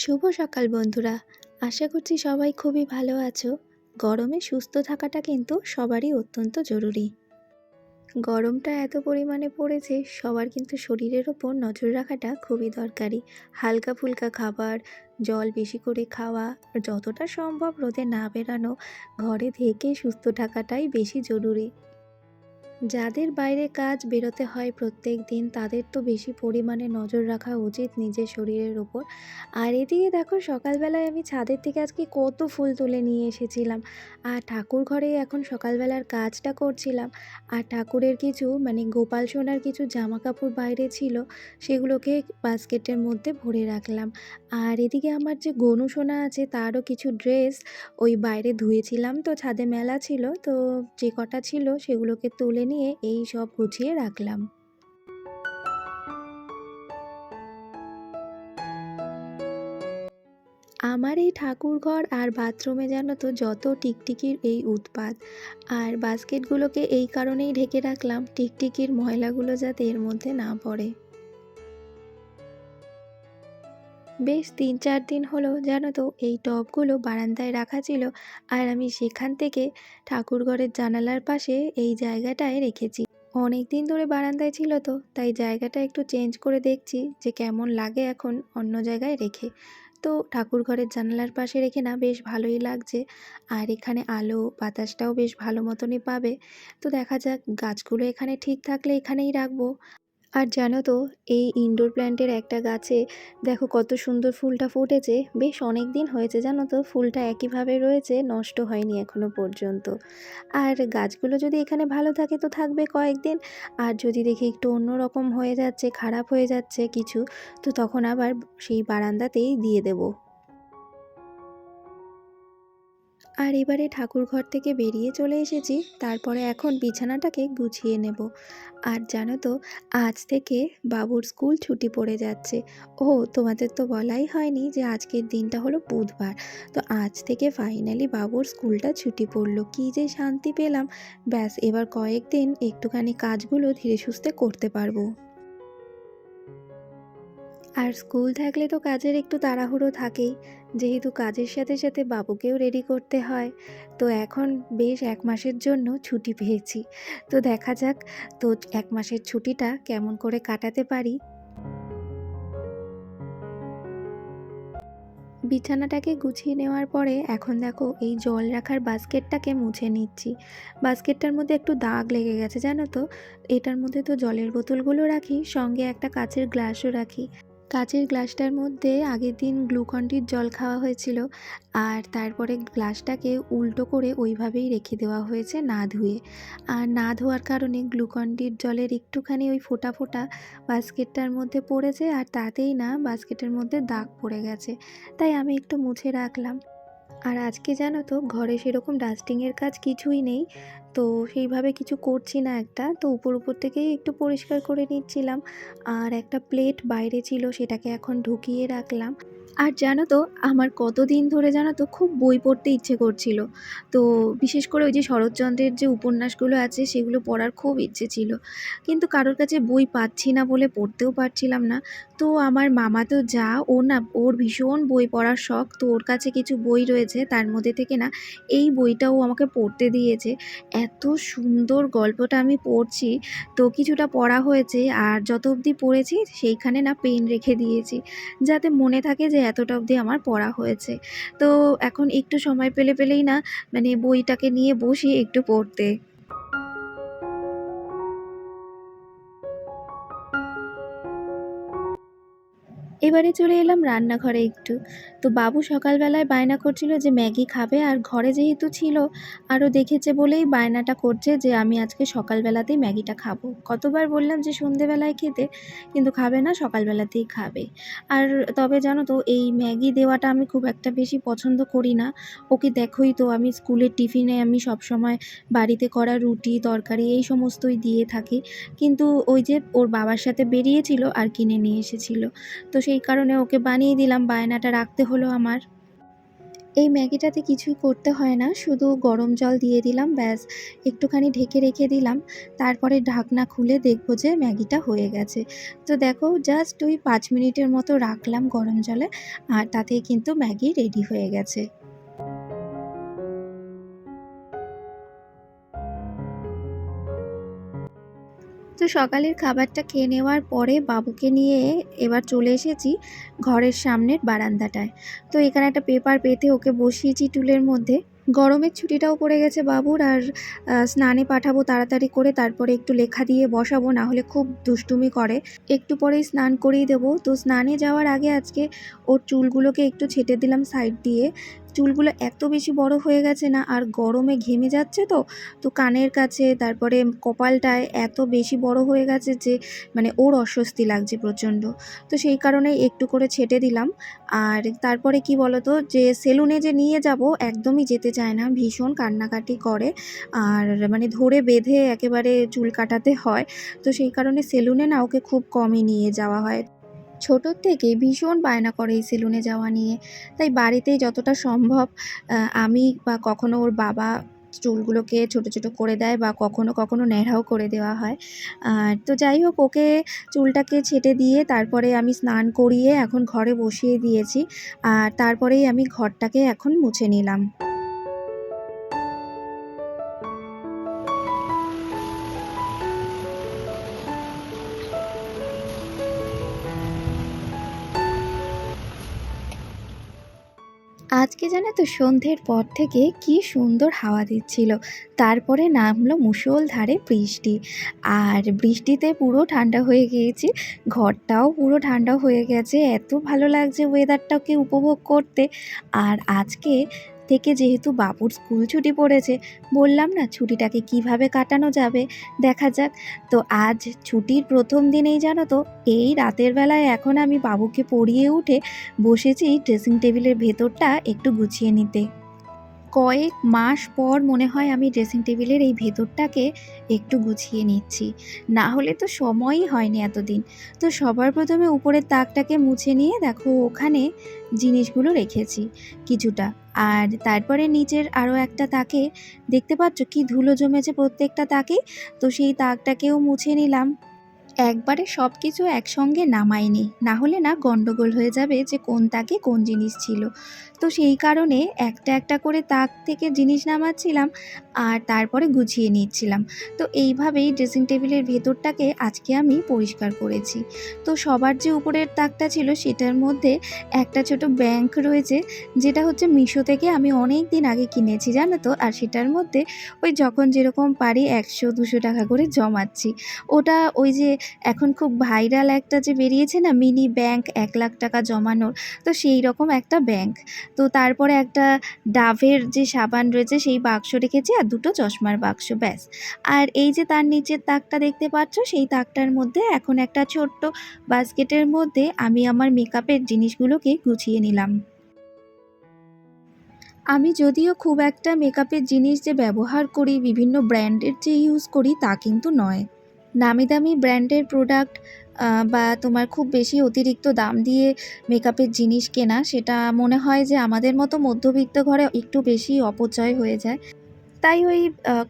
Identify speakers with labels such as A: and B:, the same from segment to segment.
A: শুভ সকাল বন্ধুরা। আশা করছি সবাই খুবই ভালো আছো। গরমে সুস্থ থাকাটা কিন্তু সবারই অত্যন্ত জরুরি। গরমটা এত পরিমাণে পড়েছে, সবার কিন্তু শরীরের ওপর নজর রাখাটা খুবই দরকারি। হালকা ফুলকা খাবার, জল বেশি করে খাওয়া, আর যতটা সম্ভব রোদে না বেরানো, ঘরে থেকে সুস্থ থাকাটাই বেশি জরুরি। যাদের বাইরে কাজ বেরোতে হয় প্রত্যেক দিন, তাদের তো বেশি পরিমাণে নজর রাখা উচিত নিজের শরীরের ওপর। আর এদিকে দেখো, সকালবেলায় আমি ছাদের থেকে আজকে কত ফুল তুলে নিয়ে এসেছিলাম। আর ঠাকুর ঘরে এখন সকালবেলার কাজটা করছিলাম। আর ঠাকুরের কিছু গোপাল সোনার কিছু জামা কাপড় বাইরে ছিল, সেগুলোকে বাস্কেটের মধ্যে ভরে রাখলাম। আর এদিকে আমার যে গনু সোনা আছে, তারও কিছু ড্রেস ওই বাইরে ধুয়েছিলাম, তো ছাদে মেলা ছিল, তো যে কটা ছিল সেগুলোকে তুলে নিয়ে এই সব গুছিয়ে রাখলাম। আমার এই ঠাকুরঘর আর বাথরুমে জানো তো যত টিকটিকির এই উৎপাত। আর বাস্কেটগুলোকে এই কারণেই ঢেকে রাখলাম, টিকটিকির ময়লাগুলো যাতে এর মধ্যে না পড়ে। বেশ ৩-৪ দিন হলো জানো তো এই টবগুলো বারান্দায় রাখা ছিল, আর আমি সেখান থেকে ঠাকুরঘরের জানালার পাশে এই জায়গাটায় রেখেছি। অনেক দিন ধরে বারান্দায় ছিল, তো তাই জায়গাটা একটু চেঞ্জ করে দেখছি যে কেমন লাগে এখন অন্য জায়গায় রেখে। তো ঠাকুরঘরের জানালার পাশে রেখে না বেশ ভালোই লাগছে। আর এখানে আলো বাতাসটাও বেশ ভালো মতনই পাবে। তো দেখা যাক, গাছগুলো এখানে ঠিক থাকলে এখানেই রাখবো। আর জানো তো, এই ইনডোর প্ল্যান্টের একটা গাছে দেখো কত সুন্দর ফুলটা ফুটেছে। বেশ অনেক দিন হয়েছে জানো তো, ফুলটা একইভাবে রয়েছে, নষ্ট হয়নি এখনো পর্যন্ত। আর গাছগুলো যদি এখানে ভালো থাকে তো থাকবে কয়েকদিন। আর যদি দেখি একটু অন্যরকম হয়ে যাচ্ছে, খারাপ হয়ে যাচ্ছে কিছু, তো তখন আবার সেই বারান্দাতেই দিয়ে দেবো। আর এবারে ঠাকুরঘর থেকে বেরিয়ে চলে এসেছি, তারপরে এখন বিছানাটাকে গুছিয়ে নেব। আর জানো তো, আজ থেকে বাবুর স্কুল ছুটি পড়ে যাচ্ছে। ও, তোমাদের তো বলাই হয়নি যে আজকের দিনটা হলো বুধবার। তো আজ থেকে ফাইনালি বাবুর স্কুলটা ছুটি পড়লো, কী যে শান্তি পেলাম। ব্যাস, এবার কয়েকদিন একটুখানি কাজগুলো ধীরে সুস্থে করতে পারবো। আর স্কুল থাকলে তো কাজের একটু তাড়াহুড়ো থাকেই, যেহেতু কাজের সাথে সাথে বাবুকেও রেডি করতে হয়। তো এখন বেশ ১ মাসের জন্য ছুটি পেয়েছি। তো দেখা যাক, তো ১ মাসের ছুটিটা কেমন করে কাটাতে পারি। বিছানাটাকে গুছিয়ে নেওয়ার পরে এখন দেখো এই জল রাখার বাস্কেটটাকে মুছে নিচ্ছি। বাস্কেটটার মধ্যে একটু দাগ লেগে গেছে জানো তো। এটার মধ্যে তো জলের বোতলগুলো রাখি, সঙ্গে একটা কাচের গ্লাসও রাখি। কাচের গ্লাসটার মধ্যে আগের দিন গ্লুকন-ডির জল খাওয়া হয়েছিল, আর তারপরে গ্লাসটাকে উল্টো করে ওইভাবেই রেখে দেওয়া হয়েছে না ধুয়ে। আর না ধোয়ার কারণে গ্লুকন-ডির জলের একটুখানি ওই ফোঁটা ফোঁটা বাস্কেটটার মধ্যে পড়েছে, আর তাতেই না বাস্কেটের মধ্যে দাগ পড়ে গেছে। তাই আমি একটু মুছে রাখলাম। আর আজকে জানো তো, ঘরে সেরকম ডাস্টিংয়ের কাজ কিছুই নেই, তো সেইভাবে কিছু করছি না একটা, তো উপর উপর থেকেই একটু পরিষ্কার করে নিচ্ছিলাম। আর একটা প্লেট বাইরে ছিল, সেটাকে এখন ঢুকিয়ে রাখলাম। আর জানো তো, আমার কতদিন ধরে জানো তো খুব বই পড়তে ইচ্ছে করছিল। তো বিশেষ করে ওই যে শরৎচন্দ্রের যে উপন্যাসগুলো আছে সেগুলো পড়ার খুব ইচ্ছে ছিল, কিন্তু কারোর কাছে বই পাচ্ছি না বলে পড়তেও পারছিলাম না। তো আমার মামাতো যা, ও না, ওর ভীষণ বই পড়ার শখ, তো ওর কাছে কিছু বই রয়েছে, তার মধ্যে থেকে না এই বইটাও আমাকে পড়তে দিয়েছে। এত সুন্দর গল্পটা আমি পড়ছি। তো কিছুটা পড়া হয়েছে, আর যত অবধি পড়েছি সেইখানে না পেন রেখে দিয়েছি, যাতে মনে থাকে যে এতটা অবধি আমার পড়া হয়েছে। তো এখন একটু সময় পেলেই না বইটাকে নিয়ে বসি একটু পড়তে। এবারে চলে এলাম রান্নাঘরে একটু। তো বাবু সকালবেলায় বায়না করছিল যে ম্যাগি খাবে, আর ঘরে যেহেতু ছিল, আরও দেখেছে বলেই বায়নাটা করছে যে আমি আজকে সকালবেলাতেই ম্যাগিটা খাবো। কতবার বললাম যে সন্ধেবেলায় খেতে, কিন্তু খাবে না, সকালবেলাতেই খাবে। আর তবে জানো তো, এই ম্যাগি দেওয়াটা আমি খুব একটা বেশি পছন্দ করি না। ওকে দেখোই তো, আমি স্কুলের টিফিনে আমি সবসময় বাড়িতে করা রুটি তরকারি এই সমস্তই দিয়ে থাকি। কিন্তু ওই যে ওর বাবার সাথে বেরিয়েছিল আর কিনে নিয়ে এসেছিল, তো সেই কারণে ওকে বানিয়ে দিলাম, বায়নাটা রাখতে হলো আমার। এই ম্যাগিটাতে কিছুই করতে হয় না, শুধু গরম জল দিয়ে দিলাম ব্যাস, একটুখানি ঢেকে রেখে দিলাম। তারপরে ঢাকনা খুলে দেখব যে ম্যাগিটা হয়ে গেছে। তো দেখো জাস্ট ওই ৫ মিনিটের মতো রাখলাম গরম জলে, আর তাতেই কিন্তু ম্যাগি রেডি হয়ে গেছে। তো সকালের খাবারটা খেয়ে নেওয়ার পরে বাবুকে নিয়ে এবার চলে এসেছি ঘরের সামনের বারান্দাটায়। তো এখানে একটা পেপার পেতে ওকে বসিয়েছি টুলের মধ্যে। গরমের ছুটিটাও পড়ে গেছে বাবুর, আর স্নানে পাঠাবো তাড়াতাড়ি করে, তারপরে একটু লেখা দিয়ে বসাবো, না হলে খুব দুষ্টুমি করে। একটু পরেই স্নান করিয়ে দেবো। তো স্নানে যাওয়ার আগে আজকে ওর চুলগুলোকে একটু ছেঁটে দিলাম সাইড দিয়ে। চুলগুলো এত বেশি বড় হয়ে গেছে না, আর গরমে ঘেমে যাচ্ছে তো, তো কানের কাছে তারপরে কপালটায় এত বেশি বড় হয়ে গেছে যে মানে ওর অস্বস্তি লাগছে প্রচণ্ড। তো সেই কারণে একটু করে ছেঁটে দিলাম। আর তারপরে কি বলতো, যে সেলুনে যে নিয়ে যাব একদমই যেতে চায় না, ভীষণ কান্নাকাটি করে, আর মানে ধরে বেঁধে একেবারে চুল কাটাতে হয়। তো সেই কারণে সেলুনে না ওকে খুব কমই নিয়ে যাওয়া হয়। ছোটোর থেকেই ভীষণ বায়না করে এই সেলুনে যাওয়া নিয়ে। তাই বাড়িতেই যতটা সম্ভব আমি বা কখনো ওর বাবা চুলগুলোকে ছোটো ছোটো করে দেয়, বা কখনো কখনো ন্যাড়াও করে দেওয়া হয়। তো যাই হোক, ওকে চুলটাকে ছেঁটে দিয়ে তারপরে আমি স্নান করিয়ে এখন ঘরে বসিয়ে দিয়েছি। আর তারপরেই আমি ঘরটাকে এখন মুছে নিলাম। আজকে জানো তো সন্ধ্যের পর থেকে কি সুন্দর হাওয়া দিচ্ছিল, তারপরে নামলো মুষলধারে বৃষ্টি। আর বৃষ্টিতে পুরো ঠান্ডা হয়ে গিয়েছি, ঘরটাও পুরো ঠান্ডা হয়ে গেছে, এত ভালো লাগছে ওয়েদারটাকে উপভোগ করতে। আর আজকে থেকে যেহেতু বাবুর স্কুল ছুটি পড়েছে, বললাম না ছুটিটাকে কিভাবে কাটানো যাবে, দেখা যাক। তো আজ ছুটির প্রথম দিনেই জানো তো, এই রাতের বেলায় এখন আমি বাবুকে পড়িয়ে উঠে বসেছি ড্রেসিং টেবিলের ভেতরটা একটু গুছিয়ে নিতে। কয়েক মাস পর মনে হয় আমি ড্রেসিং টেবিলের এই ভেতরটাকে একটু গুছিয়ে নিচ্ছি, না হলে তো সময়ই হয়নি এতদিন। তো সবার প্রথমে উপরের তাকটাকে মুছে নিয়ে দেখো ওখানে জিনিসগুলো রেখেছি কিছুটা। আর তারপরে নিচের আরও একটা তাকে দেখতে পাচ্ছ কি ধুলো জমেছে প্রত্যেকটা তাকে, তো সেই তাকটাকেও মুছে নিলাম। একবারে সব কিছু একসঙ্গে নামাইনি, না হলে না গন্ডগোল হয়ে যাবে যে কোন তাকে কোন জিনিস ছিল। তো সেই কারণে একটা একটা করে তাক থেকে জিনিস নামাচ্ছিলাম, আর তারপরে গুছিয়ে নিচ্ছিলাম। তো এইভাবেই ড্রেসিং টেবিলের ভেতরটাকে আজকে আমি পরিষ্কার করেছি। তো সবার যে উপরের তাকটা ছিল সেটার মধ্যে একটা ছোট ব্যাংক রয়েছে, যেটা হচ্ছে মিশো থেকে আমি অনেক দিন আগে কিনেছি জানো তো। আর সেটার মধ্যে ওই যখন যেরকম পারি ১০০-২০০ টাকা করে জমাচ্ছি। ওটা ওই যে এখন খুব ভাইরাল একটা যে বেরিয়েছে না মিনি ব্যাংক ১,০০,০০০ টাকা জমানোর, তো সেই রকম একটা ব্যাংক। তো তারপরে একটা ডাভের যে সাবান রয়েছে সেই বাক্স রেখেছি, আর দুটো চশমার বাক্স, ব্যাস। আর এই যে তার নিচের তাকটা দেখতে পাচ্ছ, সেই তাকটার মধ্যে এখন একটা ছোট্ট বাস্কেটের মধ্যে আমি আমার মেকআপের জিনিসগুলোকে গুছিয়ে নিলাম। আমি যদিও খুব একটা মেকআপের জিনিস যে ব্যবহার করি, বিভিন্ন ব্র্যান্ডের যে ইউজ করি তা কিন্তু নয়। নামি দামি ব্র্যান্ডের প্রোডাক্ট বা তোমার খুব বেশি অতিরিক্ত দাম দিয়ে মেকআপের জিনিস কেনা, সেটা মনে হয় যে আমাদের মতো মধ্যবিত্ত ঘরে একটু বেশি অপচয় হয়ে যায়। তাই ওই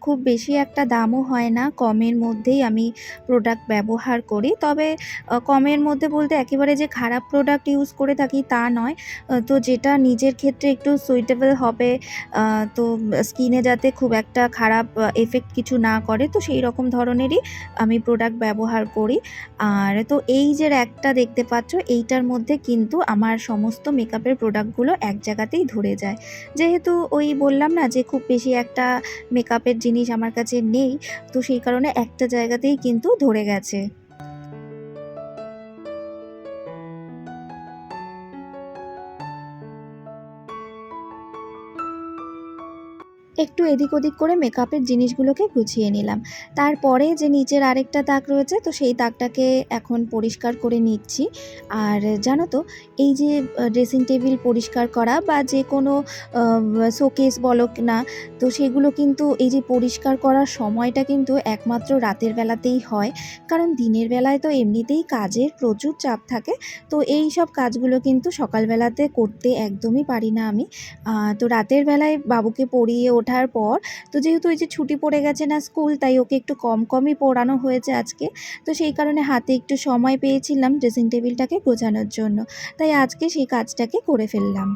A: খুব বেশি একটা দামও হয় না, কমের মধ্যেই আমি প্রোডাক্ট ব্যবহার করি। তবে কমের মধ্যে বলতে একেবারে যে খারাপ প্রোডাক্ট ইউজ করে থাকি তা নয়। তো যেটা নিজের ক্ষেত্রে একটু সুইটেবল হবে, তো স্কিনে যাতে খুব একটা খারাপ এফেক্ট কিছু না করে, তো সেই রকম ধরনেরই আমি প্রোডাক্ট ব্যবহার করি। আর তো এই যে র্যাকটা দেখতে পাচ্ছ, এইটার মধ্যে কিন্তু আমার সমস্ত মেকআপের প্রোডাক্টগুলো এক জায়গাতেই ধরে যায়। যেহেতু ওই বললাম না যে খুব বেশি একটা মেকআপের জিনিস আমার কাছে নেই, তো সেই কারণে একটা জায়গাতেই কিন্তু ধরে গেছে। একটু এদিক ওদিক করে মেকআপের জিনিসগুলোকে গুছিয়ে নিলাম। তারপরে যে নিচের আরেকটা তাক রয়েছে, তো সেই তাকটাকে এখন পরিষ্কার করে নিচ্ছি। আর জানো তো, এই যে ড্রেসিং টেবিল পরিষ্কার করা বা যে কোনো শোকেস বলো না, তো সেগুলো কিন্তু এই যে পরিষ্কার করার সময়টা কিন্তু একমাত্র রাতের বেলাতেই হয়। কারণ দিনের বেলায় তো এমনিতেই কাজের প্রচুর চাপ থাকে। তো এই সব কাজগুলো কিন্তু সকালবেলাতে করতে একদমই পারি না আমি। তো রাতের বেলায় বাবুকে পড়িয়ে ওঠার পর, তো যেহেতু ওই যে ছুটি পড়ে গেছে না স্কুল, তাই ওকে একটু কমই পড়ানো হয়েছে আজকে। তো সেই কারণে হাতে একটু সময় পেয়েছিলাম ড্রেসিং টেবিলটাকে গোছানোর জন্য। তাই আজকে সেই কাজটাকে করে ফেললাম।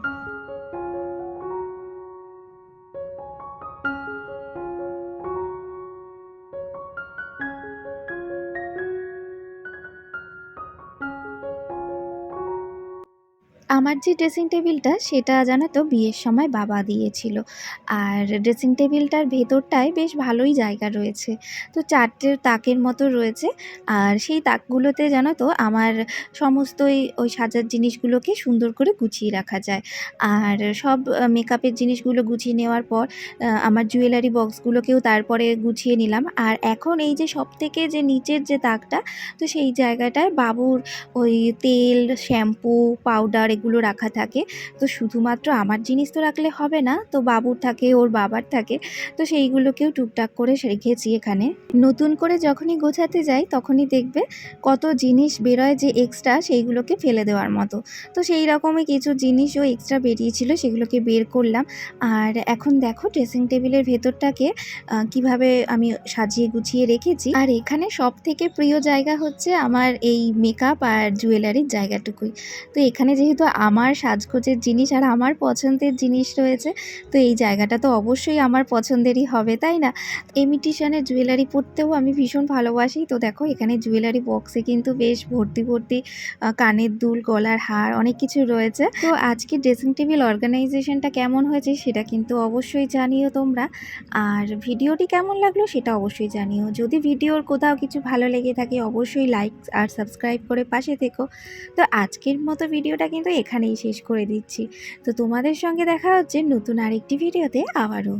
A: আমার যে ড্রেসিং টেবিলটা সেটা জানো তো বিয়ের সময় বাবা দিয়েছিল। আর ড্রেসিং টেবিলটার ভেতরটায় বেশ ভালোই জায়গা রয়েছে। তো ৪টে তাকের মতো রয়েছে। আর সেই তাকগুলোতে জানো তো আমার সমস্তই ওই সাজার জিনিসগুলোকে সুন্দর করে গুছিয়ে রাখা যায়। আর সব মেকআপের জিনিসগুলো গুছিয়ে নেওয়ার পর আমার জুয়েলারি বক্সগুলোকেও তারপরে গুছিয়ে নিলাম। আর এখন এই যে সবথেকে যে নিচের যে তাকটা, তো সেই জায়গাটায় বাবুর ওই তেল, শ্যাম্পু, পাউডার এগুলো রাখা থাকে। তো শুধুমাত্র আমার জিনিস তো রাখলে হবে না, তো বাবুর থাকে, ওর বাবার থাকে। তো সেইগুলোকেও টুকটাক করে রেখেছি এখানে। নতুন করে যখনই গোছাতে যাই তখনই দেখবে কত জিনিস বেরোয় যে এক্সট্রা, সেইগুলোকে ফেলে দেওয়ার মতো। তো সেই রকমই কিছু জিনিসও এক্সট্রা বেরিয়েছিল, সেগুলোকে বের করলাম। আর এখন দেখো ড্রেসিং টেবিলের ভেতরটাকে কিভাবে আমি সাজিয়ে গুছিয়ে রেখেছি। আর এখানে সবথেকে প্রিয় জায়গা হচ্ছে আমার এই মেকআপ আর জুয়েলারির জায়গাটুকুই। তো এখানে যেহেতু আমার সাজগোজের জিনিস আর আমার পছন্দের জিনিস রয়েছে, তো এই জায়গাটা তো অবশ্যই আমার পছন্দেরই হবে, তাই না? ইমিটেশনের জুয়েলারি পরতেও আমি ভীষণ ভালোবাসি। তো দেখো এখানে জুয়েলারি বক্সে কিন্তু বেশ ভর্তি কানের দুল, গলার হার অনেক কিছু রয়েছে। তো আজকে ড্রেসিং টেবিল অর্গানাইজেশনটা কেমন হয়েছে সেটা কিন্তু অবশ্যই জানিও তোমরা। আর ভিডিওটি কেমন লাগলো সেটা অবশ্যই জানিও। যদি ভিডিওর কোথাও কিছু ভালো লেগে থাকে অবশ্যই লাইক আর সাবস্ক্রাইব করে পাশে থেকো। তো আজকের মতো ভিডিওটা কিন্তু এখানেই শেষ করে দিচ্ছি। তো তোমাদের সঙ্গে দেখা হচ্ছে নতুন আরেকটি ভিডিওতে আবারও।